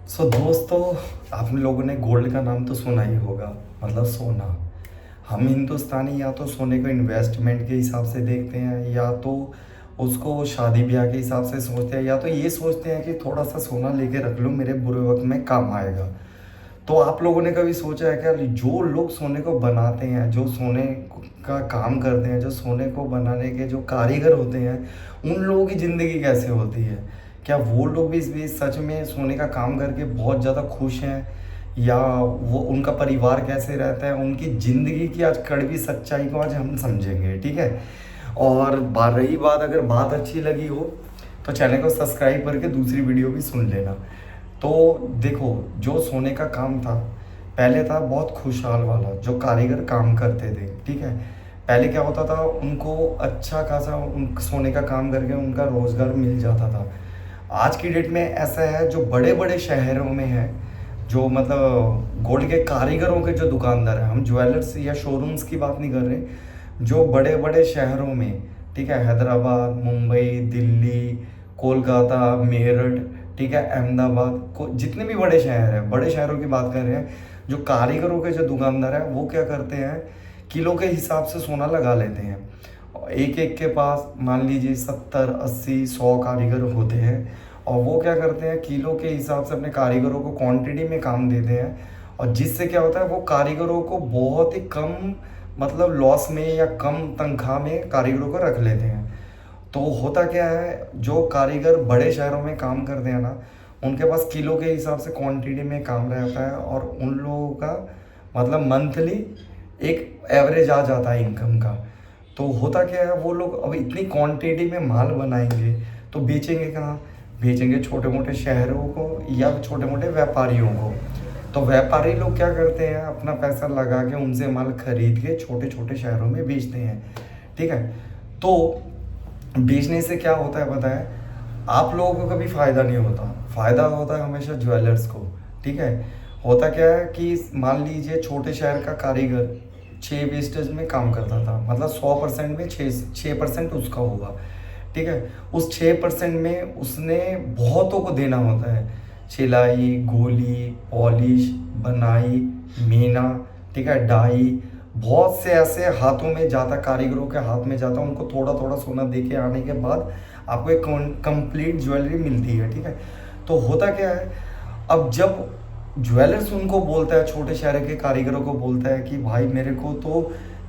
दोस्तों, आप लोगों ने गोल्ड का नाम तो सुना ही होगा। मतलब सोना। हम हिंदुस्तानी या तो सोने को इन्वेस्टमेंट के हिसाब से देखते हैं, या तो उसको शादी ब्याह के हिसाब से सोचते हैं, या तो ये सोचते हैं कि थोड़ा सा सोना लेके रख लूँ, मेरे बुरे वक्त में काम आएगा। तो आप लोगों ने कभी सोचा है क्या, जो लोग सोने को बनाते हैं, जो सोने का काम करते हैं, जो सोने को बनाने के जो कारीगर होते हैं, उन लोगों की ज़िंदगी कैसे होती है? क्या वो लोग भी इस बीच सच में सोने का काम करके बहुत ज़्यादा खुश हैं, या वो उनका परिवार कैसे रहता है, उनकी ज़िंदगी की आज कड़वी सच्चाई को आज हम समझेंगे, ठीक है। और रही बात, अगर बात अच्छी लगी हो तो चैनल को सब्सक्राइब करके दूसरी वीडियो भी सुन लेना। तो देखो, जो सोने का काम था पहले था बहुत खुशहाल वाला, जो कारीगर काम करते थे, ठीक है। पहले क्या होता था, उनको अच्छा खासा उन सोने का काम करके उनका रोज़गार मिल जाता था। आज की डेट में ऐसा है, जो बड़े बड़े शहरों में है, जो मतलब गोल्ड के कारीगरों के जो दुकानदार हैं, हम ज्वेलर्स या शोरूम्स की बात नहीं कर रहे, जो बड़े बड़े शहरों में, ठीक है, हैदराबाद, मुंबई, दिल्ली, कोलकाता, मेरठ, ठीक है, अहमदाबाद को, जितने भी बड़े शहर हैं, बड़े शहरों की बात कर रहे हैं, जो कारीगरों के जो दुकानदार हैं वो क्या करते हैं, किलो के हिसाब से सोना लगा लेते हैं। एक एक के पास मान लीजिए 70 80 100 कारीगर होते हैं, और वो क्या करते हैं, किलो के हिसाब से अपने कारीगरों को क्वांटिटी में काम देते हैं। और जिससे क्या होता है, वो कारीगरों को बहुत ही कम, मतलब लॉस में या कम तनख्वाह में कारीगरों को रख लेते हैं। तो होता क्या है, जो कारीगर बड़े शहरों में काम करते हैं ना, उनके पास किलो के हिसाब से क्वांटिटी में काम रहता है, और उन लोगों का मतलब मंथली एक एवरेज आ जाता है इनकम का। तो होता क्या है, वो लोग अब इतनी क्वांटिटी में माल बनाएंगे तो बेचेंगे कहाँ? बेचेंगे छोटे मोटे शहरों को या छोटे मोटे व्यापारियों को। तो व्यापारी लोग क्या करते हैं, अपना पैसा लगा के उनसे माल खरीद के छोटे छोटे शहरों में बेचते हैं, ठीक है। तो बेचने से क्या होता है पता है, आप लोगों को कभी फ़ायदा नहीं होता, फ़ायदा होता है हमेशा ज्वेलर्स को, ठीक है। होता क्या है कि मान लीजिए छोटे शहर का कारीगर 6 वेस्टेज में काम करता था, मतलब 100% में 6% उसका होगा, ठीक है। उस 6% में उसने बहुतों को देना होता है, सिलाई, गोली, पॉलिश, बनाई, मीना, ठीक है, डाई, बहुत से ऐसे हाथों में जाता, कारीगरों के हाथ में जाता, उनको थोड़ा थोड़ा सोना दे के आने के बाद आपको एक कंप्लीट ज्वेलरी मिलती है, ठीक है। तो होता क्या है, अब जब ज्वेलर्स उनको बोलता है, छोटे शहर के कारीगरों को बोलता है कि भाई मेरे को तो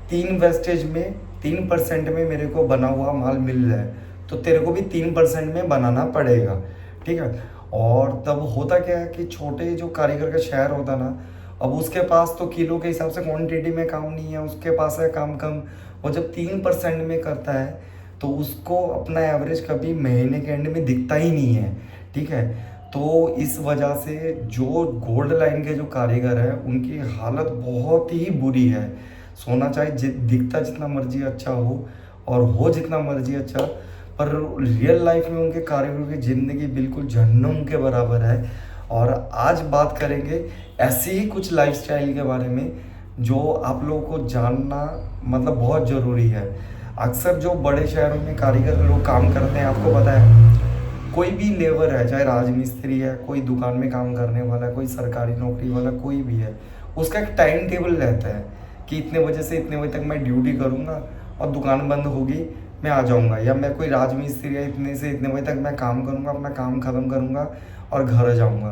3 वेस्टेज में 3% में मेरे को बना हुआ माल मिल रहा है, तो तेरे को भी 3% में बनाना पड़ेगा, ठीक है। और तब होता क्या है कि छोटे जो कारीगर का शहर होता ना, अब उसके पास तो किलो के हिसाब से क्वांटिटी में काम नहीं है, उसके पास है काम कम। वो जब 3% में करता है तो उसको अपना एवरेज कभी महीने के एंड में दिखता ही नहीं है, ठीक है। तो इस वजह से जो गोल्ड लाइन के जो कारीगर हैं उनकी हालत बहुत ही बुरी है। सोना चाहे दिखता जितना मर्जी अच्छा हो और हो जितना मर्जी अच्छा, पर रियल लाइफ में उनके कारीगरों की ज़िंदगी बिल्कुल जहन्नुम के बराबर है। और आज बात करेंगे ऐसी ही कुछ लाइफस्टाइल के बारे में जो आप लोगों को जानना मतलब बहुत ज़रूरी है। अक्सर जो बड़े शहरों में कारीगर लोग काम करते हैं, आपको पता है, कोई भी लेबर है, चाहे राजमिस्त्री है, कोई दुकान में काम करने वाला, कोई सरकारी नौकरी वाला, कोई भी है, उसका एक टाइम टेबल रहता है कि इतने बजे से इतने बजे तक मैं ड्यूटी करूँगा और दुकान बंद होगी, मैं आ जाऊँगा। या मैं कोई राजमिस्त्री है, इतने से इतने बजे तक मैं काम करूँगा, अपना काम ख़त्म करूँगा और घर जाऊँगा।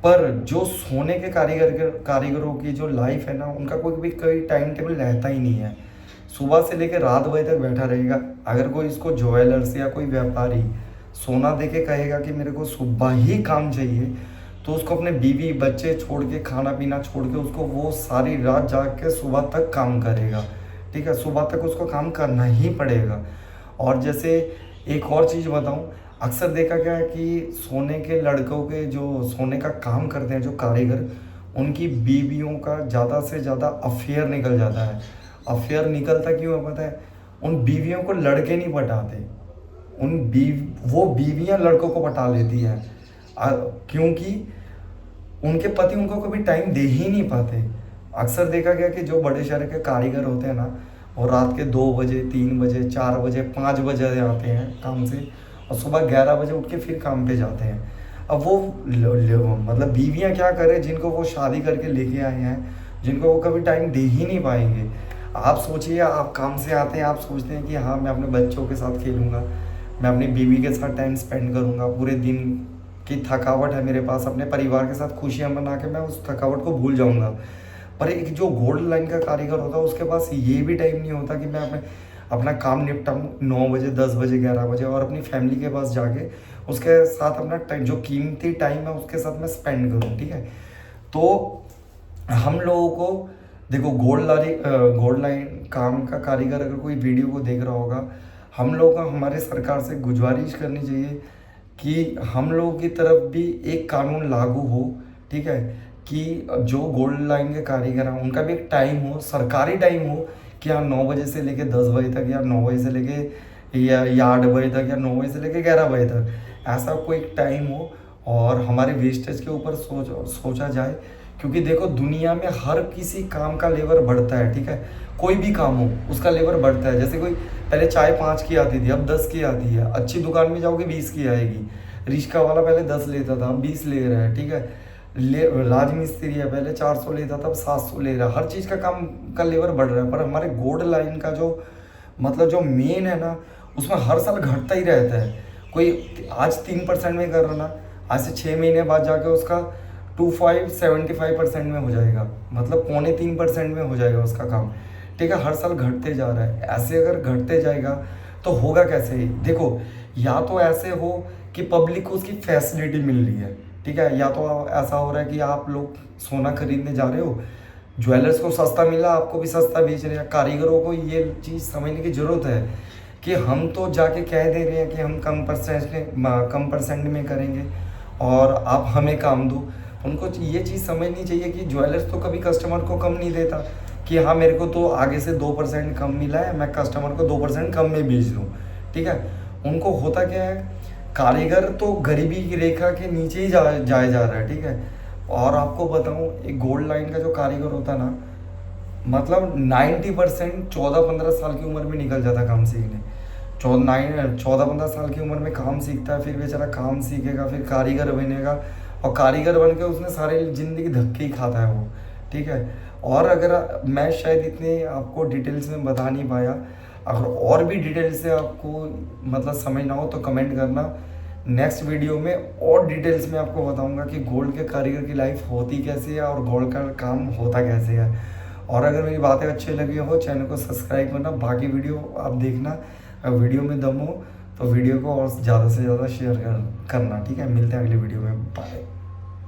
पर जो सोने के कारीगरों की जो लाइफ है ना, उनका कोई टाइम टेबल रहता ही नहीं है। सुबह से लेकर रात बजे तक बैठा रहेगा। अगर कोई इसको ज्वेलर्स या कोई व्यापारी सोना दे के कहेगा कि मेरे को सुबह ही काम चाहिए, तो उसको अपने बीवी बच्चे छोड़ के, खाना पीना छोड़ के, उसको वो सारी रात जाग के सुबह तक काम करेगा, ठीक है। सुबह तक उसको काम करना ही पड़ेगा। और जैसे एक और चीज़ बताऊं, अक्सर देखा गया है कि सोने के लड़कों के जो सोने का काम करते हैं जो कारीगर, उनकी बीवियों का ज़्यादा से ज़्यादा अफेयर निकल जाता है। अफेयर निकलता क्यों है पता है? उन बीवियों को लड़के नहीं पटाते, वो बीवियां लड़कों को पटा लेती हैं, क्योंकि उनके पति उनको कभी टाइम दे ही नहीं पाते। अक्सर देखा गया कि जो बड़े शहर के कारीगर होते हैं ना, वो रात के 2 बजे, 3 बजे, 4 बजे, 5 बजे आते हैं काम से, और सुबह 11 बजे उठ के फिर काम पे जाते हैं। अब वो मतलब बीवियां क्या करें जिनको वो शादी करके लेके आए हैं, जिनको वो कभी टाइम दे ही नहीं पाएंगे। आप सोचिए, आप काम से आते हैं, आप सोचते हैं कि हाँ मैं अपने बच्चों के साथ खेलूँगा, मैं अपनी बीवी के साथ टाइम स्पेंड करूँगा, पूरे दिन की थकावट है मेरे पास, अपने परिवार के साथ खुशियाँ मना के मैं उस थकावट को भूल जाऊँगा। पर एक जो गोल्ड लाइन का कारीगर होता है उसके पास ये भी टाइम नहीं होता कि मैं अपना काम निपटाऊँ 9 बजे, 10 बजे, 11 बजे, और अपनी फैमिली के पास जाके उसके साथ अपना जो कीमती टाइम है उसके साथ मैं स्पेंड करूँ। ठीक है, तो हम लोगों को देखो, गोल्ड लाइन काम का कारीगर अगर कोई वीडियो को देख रहा होगा, हम लोगों को हमारे सरकार से गुजारिश करनी चाहिए कि हम लोगों की तरफ भी एक कानून लागू हो। ठीक है, कि जो गोल्ड लाइन के कारीगर हैं उनका भी एक टाइम हो, सरकारी टाइम हो, कि हाँ 9 बजे से लेके 10 बजे तक, या 9 बजे से लेके या 8 बजे तक, या 9 बजे से लेके 11 बजे तक, ऐसा कोई टाइम हो। और हमारे वेस्टेज के ऊपर सोचा जाए, क्योंकि देखो दुनिया में हर किसी काम का लेवर बढ़ता है। ठीक है, कोई भी काम हो उसका लेवर बढ़ता है। जैसे कोई पहले चाय 5 की आती थी, अब 10 की आती है। अच्छी दुकान में जाओगे 20 की आएगी। रिक्शा वाला पहले 10 लेता था, अब 20 ले रहा है। ठीक है, राज मिस्त्री है, पहले 400 लेता था, अब 700 ले रहा है। हर चीज़ का काम का लेवर बढ़ रहा है। पर हमारे गोल्ड लाइन का जो मतलब जो मेन है ना, उसमें हर साल घटता ही रहता है। कोई आज 3% में कर रहा ना, आज से 6 महीने बाद जाके उसका 75% में हो जाएगा, मतलब 2.25% में हो जाएगा उसका काम। ठीक है, हर साल घटते जा रहा है। ऐसे अगर घटते जाएगा तो होगा कैसे? देखो, या तो ऐसे हो कि पब्लिक को उसकी फैसिलिटी मिल रही है। ठीक है, या तो ऐसा हो रहा है कि आप लोग सोना खरीदने जा रहे हो, ज्वेलर्स को सस्ता मिला, आपको भी सस्ता बेच रहे हैं। कारीगरों को ये चीज़ समझने की ज़रूरत है कि हम तो जाके कह दे रहे हैं कि हम कम परसेंट में करेंगे और आप हमें काम दो। उनको ये चीज़ समझनी चाहिए कि ज्वेलर्स तो कभी कस्टमर को कम नहीं देता कि हाँ मेरे को तो आगे से 2% कम मिला है, मैं कस्टमर को 2% कम में बेच दूँ। ठीक है, उनको होता क्या है, कारीगर तो गरीबी की रेखा के नीचे ही जाया जा रहा है। ठीक है, और आपको बताऊँ, एक गोल्ड लाइन का जो कारीगर होता है ना, मतलब 90% 14-15 साल की उम्र में निकल जाता काम सीखने। 14-15 साल की उम्र में काम सीखता है, फिर बेचारा काम सीखेगा, फिर कारीगर बनेगा, और कारीगर बन के उसने सारी ज़िंदगी धक्के ही खाता है वो। ठीक है, और अगर मैं शायद इतने आपको डिटेल्स में बता नहीं पाया, अगर और भी डिटेल से आपको मतलब समझना हो तो कमेंट करना। नेक्स्ट वीडियो में और डिटेल्स में आपको बताऊंगा कि गोल्ड के कारीगर की लाइफ होती कैसे है और गोल्ड का काम होता कैसे है। और अगर मेरी बातें अच्छी लगी हो, चैनल को सब्सक्राइब करना, बाकी वीडियो आप देखना। अगर वीडियो में दम हो तो वीडियो को और ज़्यादा से ज़्यादा शेयर करना। ठीक है, मिलते हैं अगले वीडियो में, बाय।